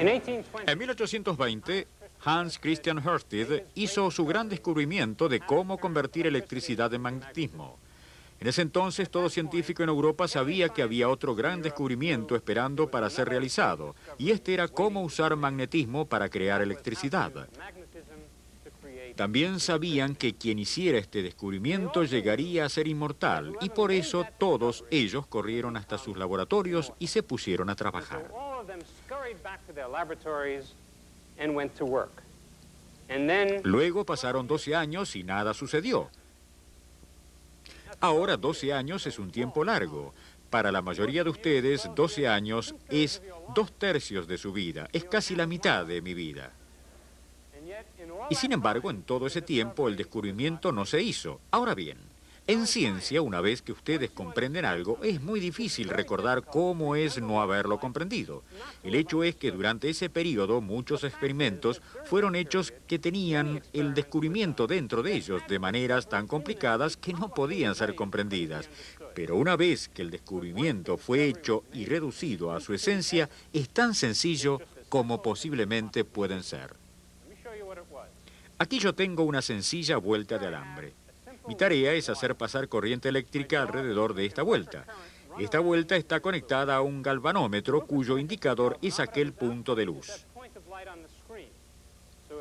En 1820, Hans Christian Ørsted hizo su gran descubrimiento de cómo convertir electricidad en magnetismo. En ese entonces, todo científico en Europa sabía que había otro gran descubrimiento esperando para ser realizado, y este era cómo usar magnetismo para crear electricidad. También sabían que quien hiciera este descubrimiento llegaría a ser inmortal, y por eso todos ellos corrieron hasta sus laboratorios y se pusieron a trabajar. Luego pasaron 12 años y nada sucedió. Ahora 12 años es un tiempo largo. Para la mayoría de ustedes, 12 años es 2/3 de su vida, es casi la mitad de mi vida. Y sin embargo, en todo ese tiempo el descubrimiento no se hizo. Ahora bien, en ciencia, una vez que ustedes comprenden algo, es muy difícil recordar cómo es no haberlo comprendido. El hecho es que durante ese periodo muchos experimentos fueron hechos que tenían el descubrimiento dentro de ellos de maneras tan complicadas que no podían ser comprendidas. Pero una vez que el descubrimiento fue hecho y reducido a su esencia, es tan sencillo como posiblemente pueden ser. Aquí yo tengo una sencilla vuelta de alambre. Mi tarea es hacer pasar corriente eléctrica alrededor de esta vuelta. Esta vuelta está conectada a un galvanómetro cuyo indicador es aquel punto de luz.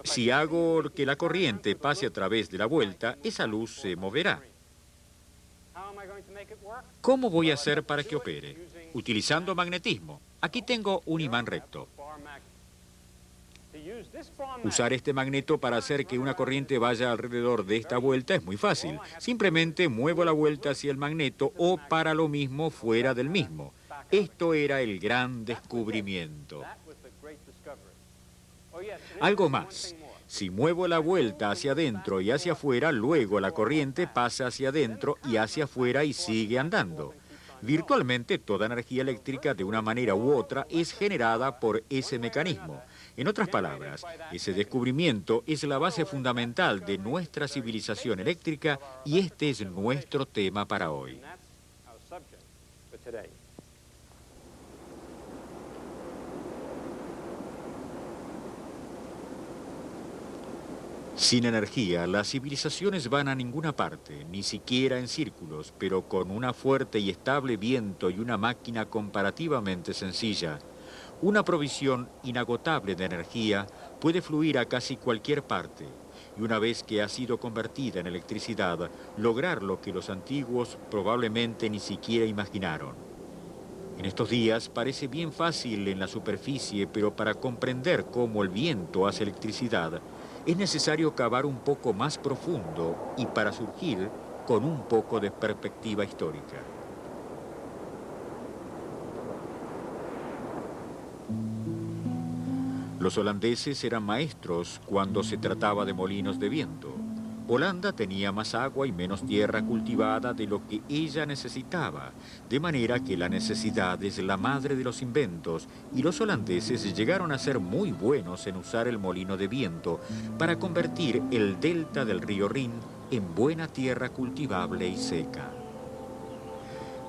Si hago que la corriente pase a través de la vuelta, esa luz se moverá. ¿Cómo voy a hacer para que opere? Utilizando magnetismo. Aquí tengo un imán recto. Usar este magneto para hacer que una corriente vaya alrededor de esta vuelta es muy fácil. Simplemente muevo la vuelta hacia el magneto o para lo mismo fuera del mismo. Esto era el gran descubrimiento. Algo más. Si muevo la vuelta hacia adentro y hacia afuera, luego la corriente pasa hacia adentro y hacia afuera y sigue andando. Virtualmente toda energía eléctrica de una manera u otra es generada por ese mecanismo. En otras palabras, ese descubrimiento es la base fundamental de nuestra civilización eléctrica y este es nuestro tema para hoy. Sin energía, las civilizaciones van a ninguna parte, ni siquiera en círculos, pero con un fuerte y estable viento y una máquina comparativamente sencilla, una provisión inagotable de energía puede fluir a casi cualquier parte, y una vez que ha sido convertida en electricidad, lograr lo que los antiguos probablemente ni siquiera imaginaron. En estos días parece bien fácil en la superficie, pero para comprender cómo el viento hace electricidad, es necesario cavar un poco más profundo y para surgir con un poco de perspectiva histórica. Los holandeses eran maestros cuando se trataba de molinos de viento. Holanda tenía más agua y menos tierra cultivada de lo que ella necesitaba, de manera que la necesidad es la madre de los inventos, y los holandeses llegaron a ser muy buenos en usar el molino de viento para convertir el delta del río Rin en buena tierra cultivable y seca.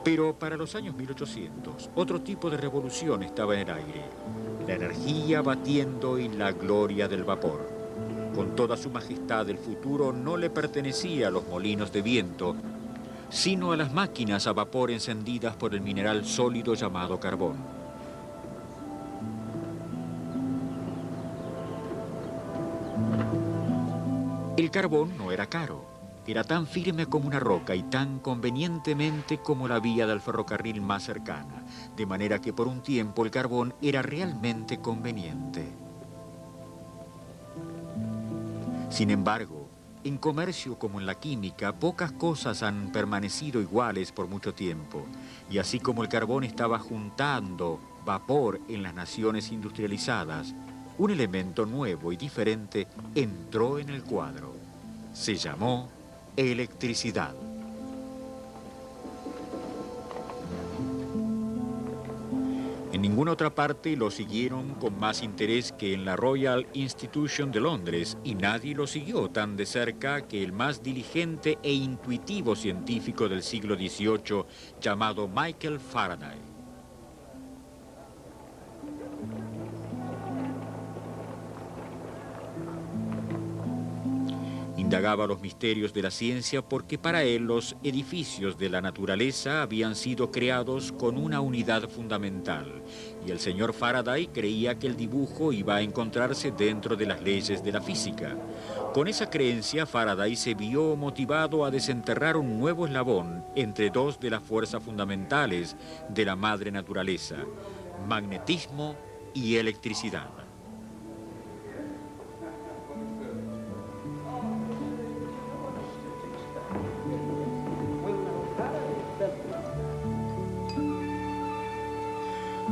Pero para los años 1800, otro tipo de revolución estaba en el aire. La energía batiendo en la gloria del vapor. Con toda su majestad, el futuro no le pertenecía a los molinos de viento, sino a las máquinas a vapor encendidas por el mineral sólido llamado carbón. El carbón no era caro. Era tan firme como una roca y tan convenientemente como la vía del ferrocarril más cercana, de manera que por un tiempo el carbón era realmente conveniente. Sin embargo, en comercio como en la química, pocas cosas han permanecido iguales por mucho tiempo, y así como el carbón estaba juntando vapor en las naciones industrializadas, un elemento nuevo y diferente entró en el cuadro. Se llamó electricidad. En ninguna otra parte lo siguieron con más interés que en la Royal Institution de Londres, y nadie lo siguió tan de cerca que el más diligente e intuitivo científico del siglo XVIII, llamado Michael Faraday. Indagaba los misterios de la ciencia porque para él los edificios de la naturaleza habían sido creados con una unidad fundamental, y el señor Faraday creía que el dibujo iba a encontrarse dentro de las leyes de la física. Con esa creencia, Faraday se vio motivado a desenterrar un nuevo eslabón entre dos de las fuerzas fundamentales de la madre naturaleza: magnetismo y electricidad.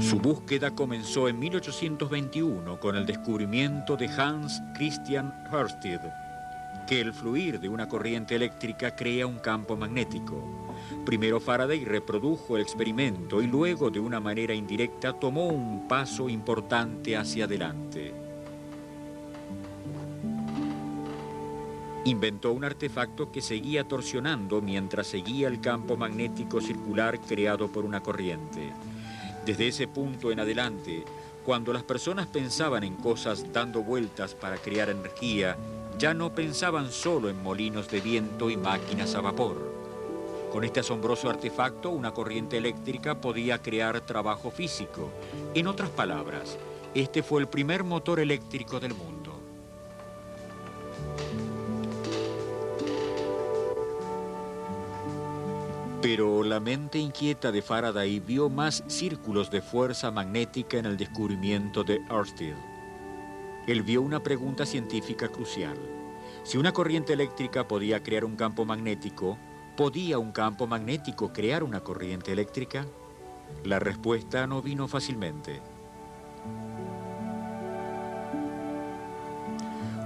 Su búsqueda comenzó en 1821 con el descubrimiento de Hans Christian Ørsted, que el fluir de una corriente eléctrica crea un campo magnético. Primero Faraday reprodujo el experimento y luego, de una manera indirecta, tomó un paso importante hacia adelante. Inventó un artefacto que seguía torsionando mientras seguía el campo magnético circular creado por una corriente. Desde ese punto en adelante, cuando las personas pensaban en cosas dando vueltas para crear energía, ya no pensaban solo en molinos de viento y máquinas a vapor. Con este asombroso artefacto, una corriente eléctrica podía crear trabajo físico. En otras palabras, este fue el primer motor eléctrico del mundo. Pero la mente inquieta de Faraday vio más círculos de fuerza magnética en el descubrimiento de Ørsted. Él vio una pregunta científica crucial. Si una corriente eléctrica podía crear un campo magnético, ¿podía un campo magnético crear una corriente eléctrica? La respuesta no vino fácilmente.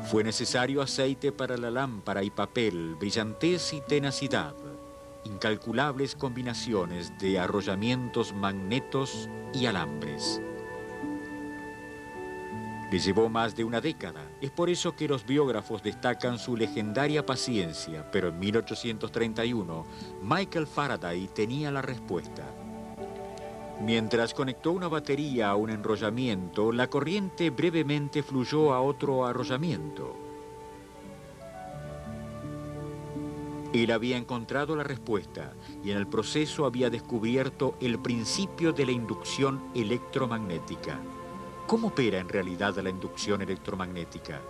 Fue necesario aceite para la lámpara y papel, brillantez y tenacidad. Incalculables combinaciones de arrollamientos, magnetos y alambres. Le llevó más de una década. Es por eso que los biógrafos destacan su legendaria paciencia, pero en 1831 Michael Faraday tenía la respuesta. Mientras conectó una batería a un enrollamiento, la corriente brevemente fluyó a otro arrollamiento. Él había encontrado la respuesta y en el proceso había descubierto el principio de la inducción electromagnética. ¿Cómo opera en realidad la inducción electromagnética?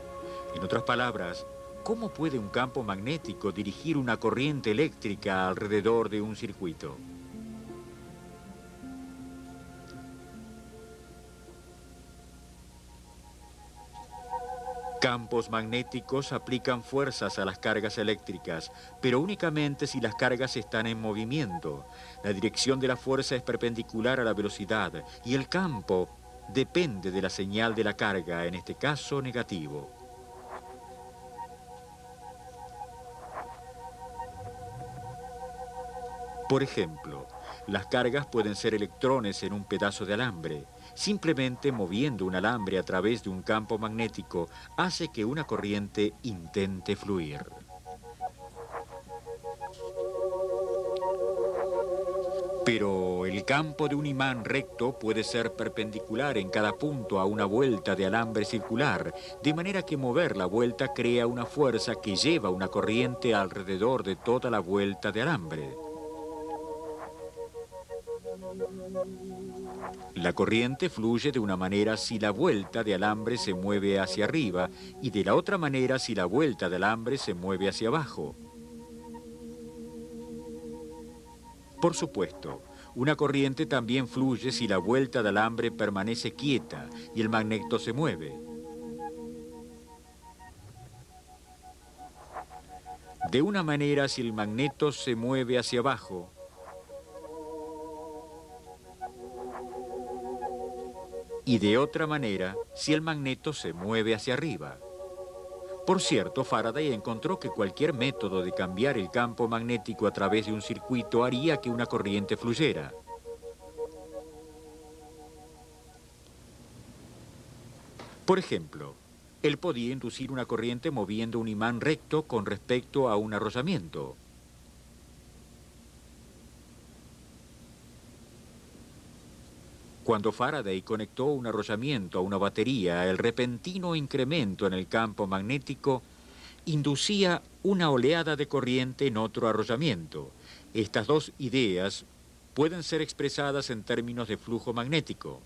En otras palabras, ¿cómo puede un campo magnético dirigir una corriente eléctrica alrededor de un circuito? Campos magnéticos aplican fuerzas a las cargas eléctricas, pero únicamente si las cargas están en movimiento. La dirección de la fuerza es perpendicular a la velocidad y el campo depende de la señal de la carga, en este caso negativo. Por ejemplo, las cargas pueden ser electrones en un pedazo de alambre. Simplemente moviendo un alambre a través de un campo magnético hace que una corriente intente fluir. Pero el campo de un imán recto puede ser perpendicular en cada punto a una vuelta de alambre circular, de manera que mover la vuelta crea una fuerza que lleva una corriente alrededor de toda la vuelta de alambre. La corriente fluye de una manera si la vuelta de alambre se mueve hacia arriba y de la otra manera si la vuelta de alambre se mueve hacia abajo. Por supuesto, una corriente también fluye si la vuelta de alambre permanece quieta y el magneto se mueve. De una manera si el magneto se mueve hacia abajo, y de otra manera si el magneto se mueve hacia arriba. Por cierto, Faraday encontró que cualquier método de cambiar el campo magnético a través de un circuito haría que una corriente fluyera. Por ejemplo, él podía inducir una corriente moviendo un imán recto con respecto a un arrollamiento. Cuando Faraday conectó un arrollamiento a una batería, el repentino incremento en el campo magnético inducía una oleada de corriente en otro arrollamiento. Estas dos ideas pueden ser expresadas en términos de flujo magnético.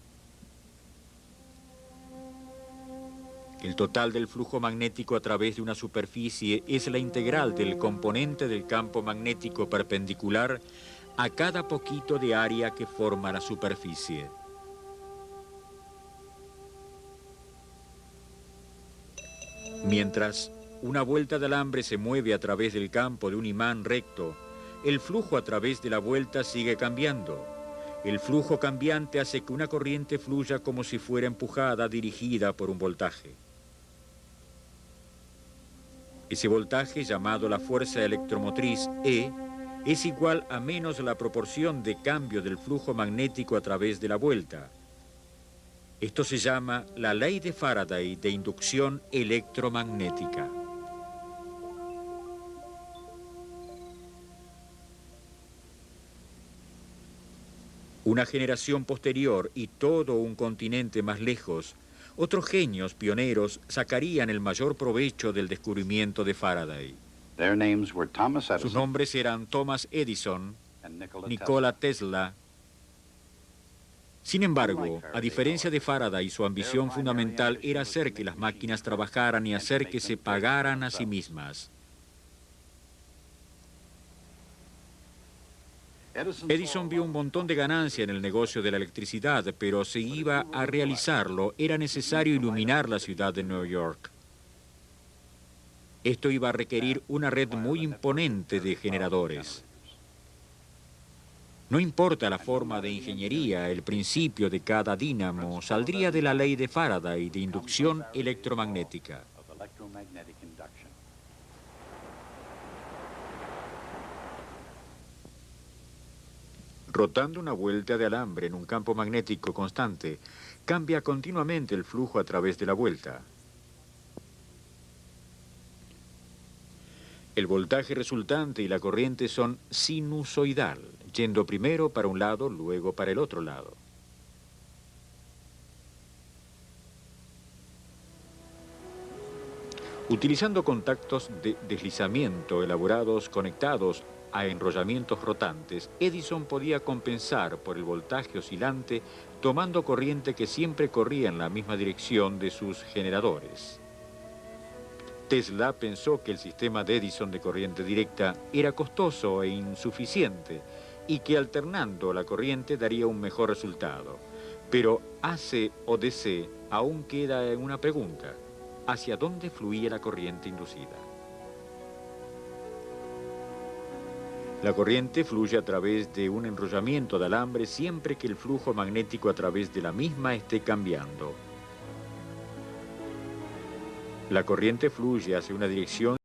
El total del flujo magnético a través de una superficie es la integral del componente del campo magnético perpendicular a cada poquito de área que forma la superficie. Mientras una vuelta de alambre se mueve a través del campo de un imán recto, el flujo a través de la vuelta sigue cambiando. El flujo cambiante hace que una corriente fluya como si fuera empujada, dirigida por un voltaje. Ese voltaje, llamado la fuerza electromotriz E, es igual a menos la proporción de cambio del flujo magnético a través de la vuelta. Esto se llama la ley de Faraday de inducción electromagnética. Una generación posterior y todo un continente más lejos, otros genios pioneros sacarían el mayor provecho del descubrimiento de Faraday. Sus nombres eran Thomas Edison, Nikola Tesla. Sin embargo, a diferencia de Faraday, su ambición fundamental era hacer que las máquinas trabajaran y hacer que se pagaran a sí mismas. Edison vio un montón de ganancia en el negocio de la electricidad, pero si iba a realizarlo, era necesario iluminar la ciudad de Nueva York. Esto iba a requerir una red muy imponente de generadores. No importa la forma de ingeniería, el principio de cada dínamo saldría de la ley de Faraday de inducción electromagnética. Rotando una vuelta de alambre en un campo magnético constante, cambia continuamente el flujo a través de la vuelta. El voltaje resultante y la corriente son sinusoidal, yendo primero para un lado, luego para el otro lado. Utilizando contactos de deslizamiento elaborados conectados a enrollamientos rotantes, Edison podía compensar por el voltaje oscilante tomando corriente que siempre corría en la misma dirección de sus generadores. Tesla pensó que el sistema de Edison de corriente directa era costoso e insuficiente y que alternando la corriente daría un mejor resultado. Pero AC o DC aún queda en una pregunta: ¿hacia dónde fluía la corriente inducida? La corriente fluye a través de un enrollamiento de alambre siempre que el flujo magnético a través de la misma esté cambiando. La corriente fluye hacia una dirección